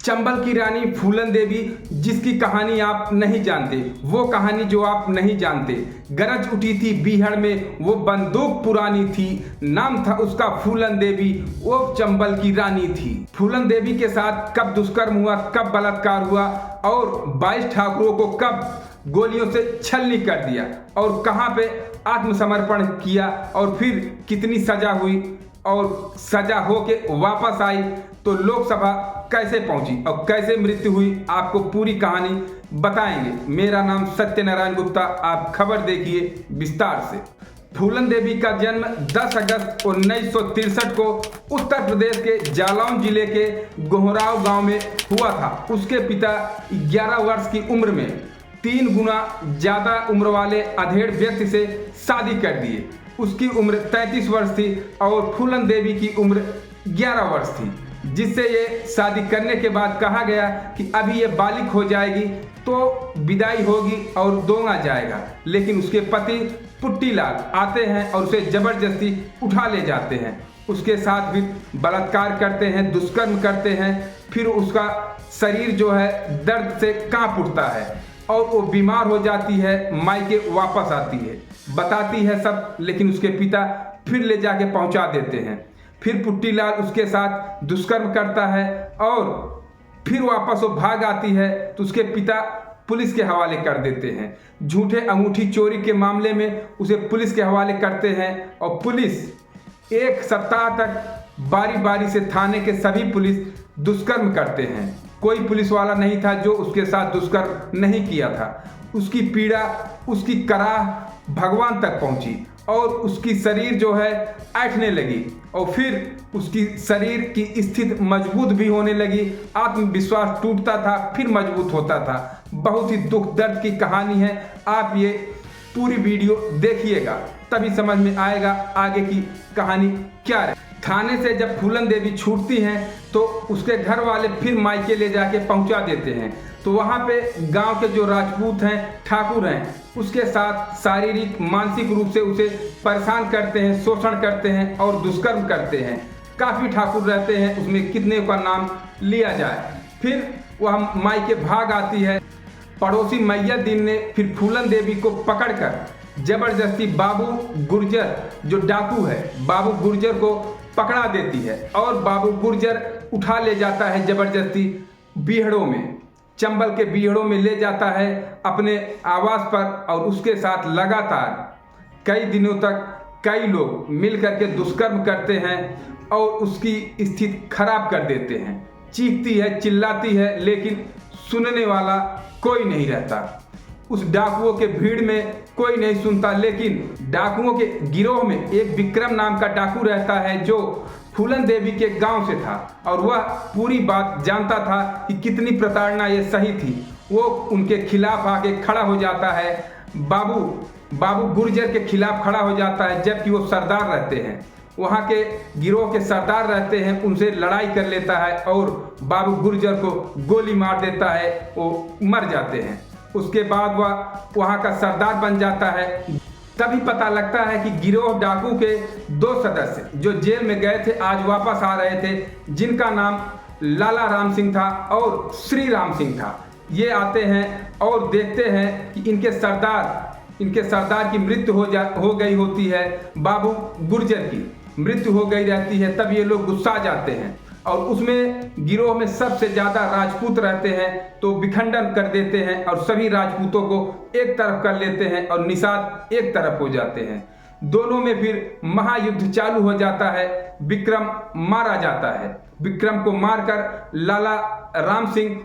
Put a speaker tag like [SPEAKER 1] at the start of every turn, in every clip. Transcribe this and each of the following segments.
[SPEAKER 1] चंबल की रानी फूलन देवी, जिसकी कहानी आप नहीं जानते, वो कहानी जो आप नहीं जानते। गरज उठी थी बीहड़ में, वो बंदूक पुरानी थी, नाम था उसका फूलन देवी, वो चंबल की रानी थी। फूलन देवी के साथ कब दुष्कर्म हुआ, कब बलात्कार हुआ और 22 ठाकुरों को कब गोलियों से छलनी कर दिया और कहाँ पे आत्मसमर्पण किया और फिर कितनी सजा हुई और सजा होके वापस आई तो लोकसभा कैसे पहुंची और कैसे मृत्यु हुई, आपको पूरी कहानी बताएंगे। मेरा नाम सत्यनारायण गुप्ता, आप खबर देखिए विस्तार से। फूलन देवी का जन्म 10 अगस्त 1963 को उत्तर प्रदेश के जालौन जिले के गोहराव गांव में हुआ था। उसके पिता 11 वर्ष की उम्र में 3 गुना ज्यादा उम्र वाले अधेड़ व्यक्ति से शादी कर दिए। उसकी उम्र 33 वर्ष थी और फूलन देवी की उम्र 11 वर्ष थी, जिससे ये शादी करने के बाद कहा गया कि अभी ये बालिग हो जाएगी तो विदाई होगी और दोंगा जाएगा। लेकिन उसके पति पुट्टीलाल आते हैं और उसे जबरदस्ती उठा ले जाते हैं, उसके साथ भी बलात्कार करते हैं, दुष्कर्म करते हैं। फिर उसका शरीर जो है दर्द से कांप उठता है और वो बीमार हो जाती है, मायके वापस आती है, बताती है सब, लेकिन उसके पिता फिर ले जाके पहुंचा देते हैं। फिर पुट्टीलाल उसके साथ दुष्कर्म करता है और फिर वापस वो भाग आती है तो उसके पिता पुलिस के हवाले कर देते हैं। झूठे अंगूठी चोरी के मामले में उसे पुलिस के हवाले करते हैं और पुलिस 1 सप्ताह तक बारी बारी से थाने के सभी पुलिस दुष्कर्म करते हैं। कोई पुलिस वाला नहीं था जो उसके साथ दुष्कर्म नहीं किया था। उसकी पीड़ा, उसकी कराह भगवान तक पहुंची और उसकी शरीर जो है ऐंठने लगी और फिर उसकी शरीर की स्थिति मजबूत भी होने लगी। आत्मविश्वास टूटता था फिर मजबूत होता था। बहुत ही दुख दर्द की कहानी है। आप ये पूरी वीडियो देखिएगा तभी समझ में आएगा आगे की कहानी क्या है। थाने से जब फूलन देवी छूटती हैं तो उसके घर वाले फिर मायके ले जाके पहुंचा देते हैं। तो वहाँ पे गांव के जो राजपूत हैं, ठाकुर हैं, उसके साथ शारीरिक मानसिक रूप से उसे परेशान करते हैं, शोषण करते हैं और दुष्कर्म करते हैं। काफ़ी ठाकुर रहते हैं, उसमें कितने का नाम लिया जाए। फिर वह मायके भाग आती है। पड़ोसी मैय्यद्दीन ने फिर फूलन देवी को पकड़कर जबरदस्ती बाबू गुर्जर जो डाकू है, बाबू गुर्जर को पकड़ा देती है और बाबू गुर्जर उठा ले जाता है जबरदस्ती बीहड़ों में, चंबल के बीहड़ों में ले जाता है अपने आवास पर और उसके साथ लगातार कई दिनों तक कई लोग मिल करके दुष्कर्म करते हैं और उसकी स्थिति खराब कर देते हैं। चीखती है, चिल्लाती है, लेकिन सुनने वाला कोई नहीं रहता। उस डाकुओं के भीड़ में कोई नहीं सुनता, लेकिन डाकुओं के गिरोह में एक विक्रम नाम का डाकू रहता है जो फूलन देवी के गांव से था और वह पूरी बात जानता था कि कितनी प्रताड़ना ये सही थी। वो उनके खिलाफ आके खड़ा हो जाता है, बाबू गुर्जर के खिलाफ खड़ा हो जाता है, जबकि वो सरदार रहते हैं, वहाँ के गिरोह के सरदार रहते हैं, उनसे लड़ाई कर लेता है और बाबू गुर्जर को गोली मार देता है, वो मर जाते हैं। उसके बाद वह वहाँ का सरदार बन जाता है। तभी पता लगता है कि गिरोह डाकू के 2 सदस्य जो जेल में गए थे आज वापस आ रहे थे, जिनका नाम लाला राम सिंह था और श्री राम सिंह था। ये आते हैं और देखते हैं कि इनके सरदार की मृत्यु हो गई होती है, बाबू गुर्जर की मृत्यु हो गई रहती है। तब ये लोग गुस्सा जाते हैं और उसमें गिरोह में सबसे ज़्यादा राजपूत रहते हैं तो विखंडन कर देते हैं और सभी राजपूतों को एक तरफ कर लेते हैं और निषाद एक तरफ हो जाते हैं। दोनों में फिर महायुद्ध चालू हो जाता है। विक्रम मारा जाता है। विक्रम को मारकर लाला राम सिंह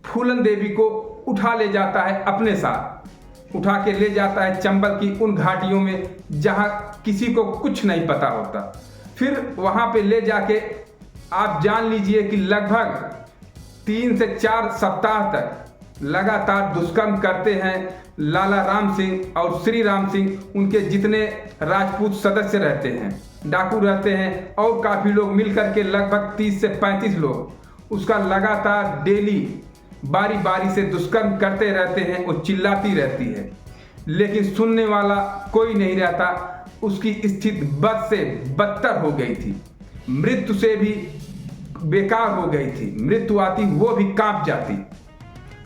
[SPEAKER 1] फूलन देवी को उठा ले जाता है, अपने साथ उठा के ले जाता है चंबल की उन घाटियों में जहाँ किसी को कुछ नहीं पता होता। फिर वहाँ पे ले जाके आप जान लीजिए कि लगभग 3 से 4 सप्ताह तक लगातार दुष्कर्म करते हैं लाला राम सिंह और श्री राम सिंह। उनके जितने राजपूत सदस्य रहते हैं, डाकू रहते हैं और काफ़ी लोग मिलकर के लगभग 30 से 35 लोग उसका लगातार डेली बारी बारी से दुष्कर्म करते रहते हैं। वो चिल्लाती रहती है लेकिन सुनने वाला कोई नहीं रहता। उसकी स्थिति बद से बदतर हो गई थी, मृत्यु से भी बेकार हो गई थी, मृत्यु आती वो भी कांप जाती।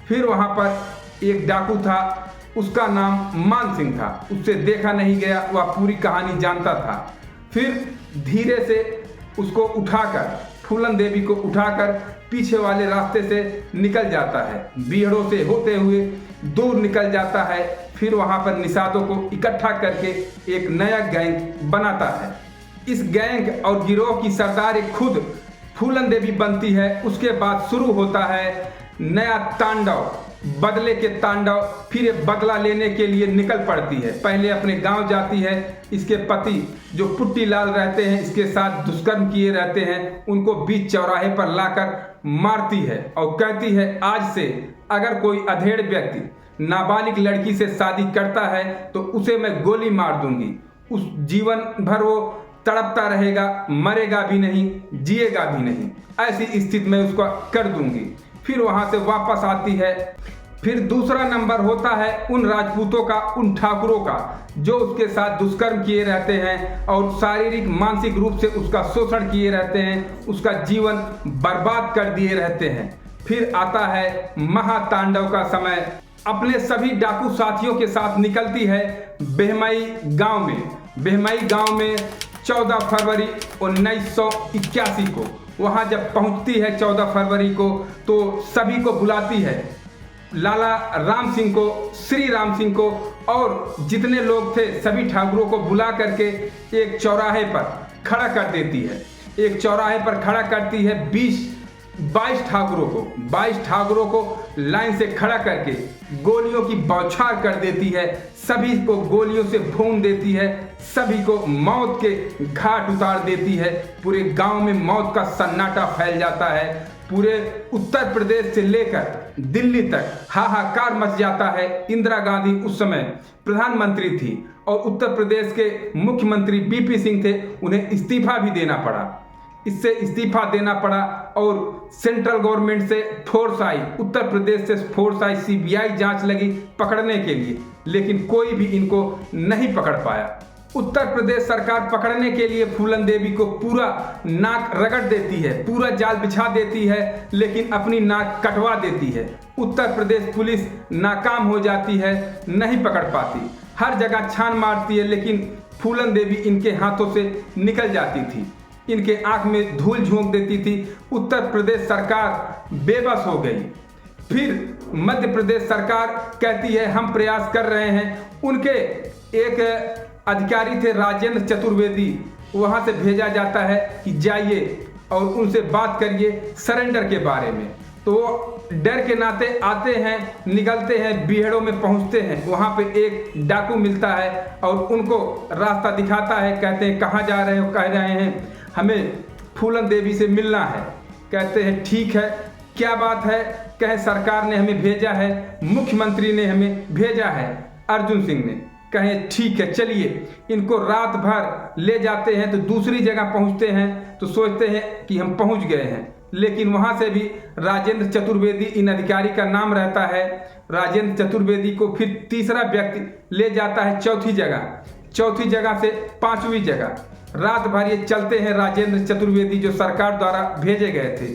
[SPEAKER 1] फिर वहाँ पर एक डाकू था, उसका नाम मान सिंह था। उससे देखा नहीं गया, वह पूरी कहानी जानता था। फिर धीरे से उसको उठाकर, फूलन देवी को उठाकर पीछे वाले रास्ते से निकल जाता है, बीहड़ों से होते हुए दूर निकल जाता है। फिर वहाँ पर निषादों को इकट्ठा करके एक नया गैंग बनाता है। इस गैंग और गिरोह की सरदार खुद फूलन देवी बनती है। उसके बाद शुरू होता है नया तांडव, बदले के तांडव। फिर ये बदला लेने के लिए निकल पड़ती है। पहले अपने गांव जाती है, इसके पति जो पुट्टी लाल रहते हैं, इसके साथ दुष्कर्म किए रहते हैं, उनको बीच चौराहे पर लाकर मारती है और कहती है आज से अगर कोई अधेड़ व्यक्ति नाबालिग लड़की से शादी करता है तो उसे मैं गोली मार दूंगी। उस जीवन भर वो तड़पता रहेगा, मरेगा भी नहीं, जिएगा भी नहीं, ऐसी स्थिति में उसको कर दूंगी। फिर वहां से वापस आती है। फिर दूसरा नंबर होता है उन राजपूतों का, उन ठाकुरों का जो उसके साथ दुष्कर्म किए रहते हैं और शारीरिक मानसिक रूप से उसका शोषण किए रहते हैं, उसका जीवन बर्बाद कर दिए रहते हैं। फिर आता है महातांडव का समय। अपने सभी डाकू साथियों के साथ निकलती है बेहमई गांव में। बेहमई गांव में 14 फरवरी 1981 को वहां जब पहुंचती है 14 फरवरी को, तो सभी को बुलाती है, लाला राम सिंह को, श्री राम सिंह को और जितने लोग थे सभी ठाकुरों को बुला करके एक चौराहे पर खड़ा कर देती है। एक चौराहे पर खड़ा करती है 22 ठाकुरों को लाइन से खड़ा करके गोलियों की बौछार कर देती है। सभी को गोलियों से भून देती है, सभी को मौत के घाट उतार देती है। पूरे गांव में मौत का सन्नाटा फैल जाता है। पूरे उत्तर प्रदेश से लेकर दिल्ली तक हाहाकार मच जाता है। इंदिरा गांधी उस समय प्रधानमंत्री थी और उत्तर प्रदेश के मुख्यमंत्री बीपी सिंह थे, उन्हें इस्तीफा भी देना पड़ा। इससे इस्तीफा देना पड़ा और सेंट्रल गवर्नमेंट से फोर्स आई, उत्तर प्रदेश से फोर्स आई, सीबीआई जांच लगी पकड़ने के लिए, लेकिन कोई भी इनको नहीं पकड़ पाया। उत्तर प्रदेश सरकार पकड़ने के लिए फूलन देवी को पूरा नाक रगड़ देती है, पूरा जाल बिछा देती है, लेकिन अपनी नाक कटवा देती है। उत्तर प्रदेश पुलिस नाकाम हो जाती है, नहीं पकड़ पाती, हर जगह छान मारती है, लेकिन फूलन देवी इनके हाथों से निकल जाती थी, इनके आंख में धूल झोंक देती थी। उत्तर प्रदेश सरकार बेबस हो गई। फिर मध्य प्रदेश सरकार कहती है हम प्रयास कर रहे हैं। उनके एक अधिकारी थे राजेंद्र चतुर्वेदी, वहां से भेजा जाता है कि जाइए और उनसे बात करिए सरेंडर के बारे में। तो वो डर के नाते आते हैं, निकलते हैं, बीहड़ों में पहुंचते हैं। वहां पे एक डाकू मिलता है और उनको रास्ता दिखाता है। कहते हैं कहाँ जा रहे हो? कह रहे हैं हमें फूलन देवी से मिलना है। कहते हैं ठीक है, क्या बात है? कहे सरकार ने हमें भेजा है, मुख्यमंत्री ने हमें भेजा है, अर्जुन सिंह ने। कहें ठीक है चलिए। इनको रात भर ले जाते हैं तो दूसरी जगह पहुंचते हैं तो सोचते हैं कि हम पहुंच गए हैं, लेकिन वहां से भी राजेंद्र चतुर्वेदी इन अधिकारी का नाम रहता है। राजेंद्र चतुर्वेदी को फिर तीसरा व्यक्ति ले जाता है चौथी जगह से 5वीं जगह। रात भर ये चलते हैं राजेंद्र चतुर्वेदी जो सरकार द्वारा भेजे गए थे।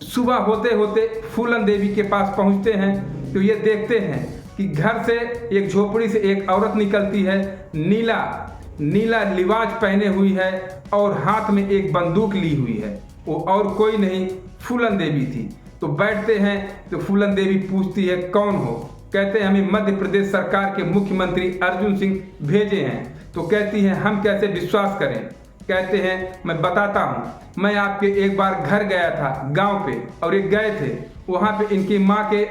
[SPEAKER 1] सुबह होते होते फूलन देवी के पास पहुंचते हैं तो ये देखते हैं कि घर से एक झोपड़ी से एक औरत निकलती है, नीला लिबास पहने हुई है और हाथ में एक बंदूक ली हुई है। वो और कोई नहीं, फूलन देवी थी। तो बैठते हैं तो फूलन देवी पूछती है कौन हो? कहते हैं हमें मध्य प्रदेश सरकार के मुख्यमंत्री अर्जुन सिंह भेजे हैं। तो कहती हैं हम कैसे विश्वास करें? कहते हैं मैं बताता हूँ, मैं आपके एक बार घर गया था गांव पे और एक गए थे, वहाँ पे इनकी माँ के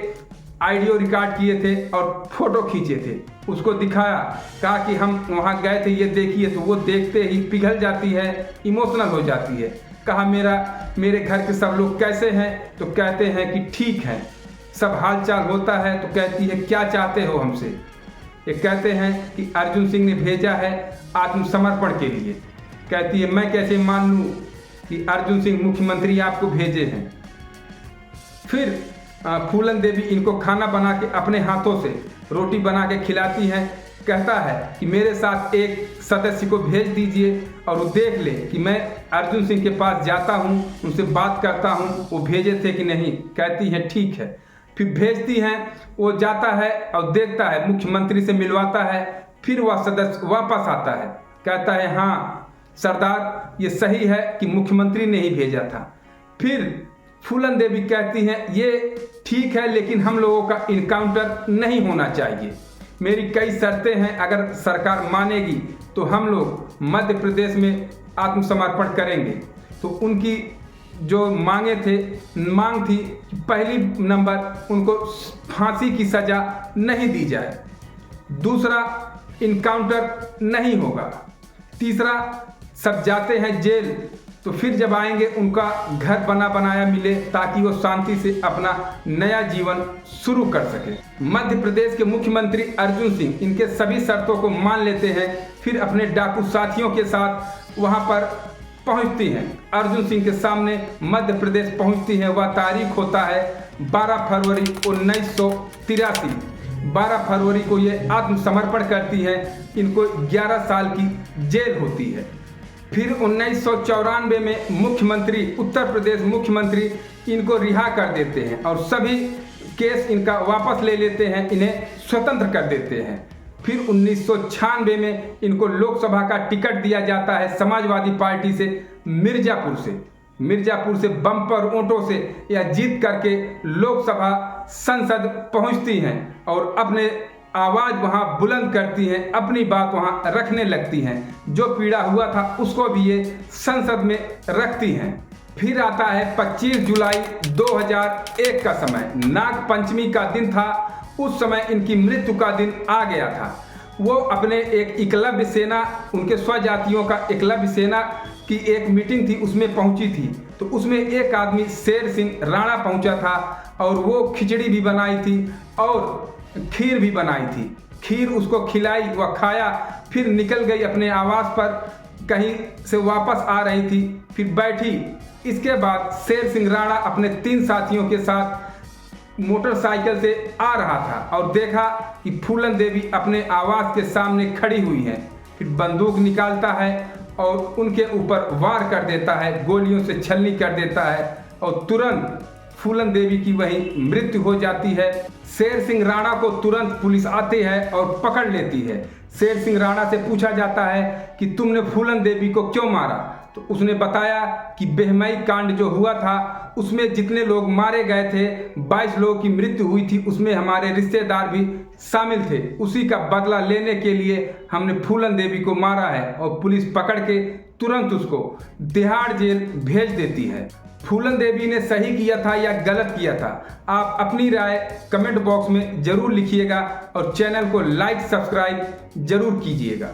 [SPEAKER 1] ऑडियो रिकॉर्ड किए थे और फोटो खींचे थे, उसको दिखाया, कहा कि हम वहाँ गए थे, ये देखिए। तो वो देखते ही पिघल जाती है, इमोशनल हो जाती है। कहा मेरे घर के सब लोग कैसे हैं? तो कहते हैं कि ठीक है, सब हालचाल होता है। तो कहती है क्या चाहते हो हमसे? ये कहते हैं कि अर्जुन सिंह ने भेजा है आत्मसमर्पण के लिए। कहती है मैं कैसे मान लूँ कि अर्जुन सिंह मुख्यमंत्री आपको भेजे हैं? फिर फूलन देवी इनको खाना बना के अपने हाथों से रोटी बना के खिलाती हैं। कहता है कि मेरे साथ एक सदस्य को भेज दीजिए और वो देख ले कि मैं अर्जुन सिंह के पास जाता हूँ, उनसे बात करता हूँ, वो भेजे थे कि नहीं। कहती है ठीक है। फिर भेजती हैं, वो जाता है और देखता है, मुख्यमंत्री से मिलवाता है। फिर वह सदस्य वापस आता है, कहता है हाँ सरदार ये सही है कि मुख्यमंत्री ने ही भेजा था। फिर फूलन देवी कहती हैं ये ठीक है, लेकिन हम लोगों का इनकाउंटर नहीं होना चाहिए। मेरी कई शर्तें हैं, अगर सरकार मानेगी तो हम लोग मध्य प्रदेश में आत्मसमर्पण करेंगे। तो उनकी जो मांग थी कि पहली नंबर उनको फांसी की सज़ा नहीं दी जाए, दूसरा इनकाउंटर नहीं होगा, तीसरा सब जाते हैं जेल तो फिर जब आएंगे उनका घर बना बनाया मिले ताकि वो शांति से अपना नया जीवन शुरू कर सके। मध्य प्रदेश के मुख्यमंत्री अर्जुन सिंह इनके सभी शर्तों को मान लेते हैं। फिर अपने डाकू साथियों के साथ वहां पर पहुंचती हैं, अर्जुन सिंह के सामने मध्य प्रदेश पहुंचती हैं। वह तारीख होता है 12 फरवरी 1983। 12 फरवरी को ये आत्मसमर्पण करती है। इनको 11 साल की जेल होती है। फिर 1994 में मुख्यमंत्री, उत्तर प्रदेश मुख्यमंत्री इनको रिहा कर देते हैं और सभी केस इनका वापस ले लेते हैं, इन्हें स्वतंत्र कर देते हैं। फिर 1996 में इनको लोकसभा का टिकट दिया जाता है समाजवादी पार्टी से, मिर्जापुर से बम्पर वोटों से यह जीत करके लोकसभा संसद पहुंचती हैं और अपने आवाज़ वहाँ बुलंद करती हैं, अपनी बात वहाँ रखने लगती हैं। जो पीड़ा हुआ था उसको भी ये संसद में रखती हैं। फिर आता है 25 जुलाई 2001 का समय, नाग पंचमी का दिन था। उस समय इनकी मृत्यु का दिन आ गया था। वो अपने एक एकलव्य सेना, उनके स्वजातियों का एकलव्य सेना की एक मीटिंग थी, उसमें पहुंची थी। तो उसमें एक आदमी शेर सिंह राणा पहुंचा था और वो खिचड़ी भी बनाई थी और खीर भी बनाई थी। खीर उसको खिलाई, वह खाया, फिर निकल गई अपने आवास पर, कहीं से वापस आ रही थी, फिर बैठी। इसके बाद शेर सिंह राणा अपने 3 साथियों के साथ मोटरसाइकिल से आ रहा था और देखा कि फूलन देवी अपने आवास के सामने खड़ी हुई हैं। फिर बंदूक निकालता है और उनके ऊपर वार कर देता है, गोलियों से छलनी कर देता है और तुरंत फूलन देवी की वहीं मृत्यु हो जाती है। शेर सिंह राणा को तुरंत पुलिस आती है और पकड़ लेती है। शेर सिंह राणा से पूछा जाता है कि तुमने फूलन देवी को क्यों मारा? तो उसने बताया कि बेहमई कांड जो हुआ था उसमें जितने लोग मारे गए थे, 22 लोगों की मृत्यु हुई थी, उसमें हमारे रिश्तेदार भी शामिल थे। उसी का बदला लेने के लिए हमने फूलन देवी को मारा है और पुलिस पकड़ के तुरंत उसको तिहाड़ जेल भेज देती है। फूलन देवी ने सही किया था या गलत किया था, आप अपनी राय कमेंट बॉक्स में जरूर लिखिएगा और चैनल को लाइक सब्सक्राइब जरूर कीजिएगा।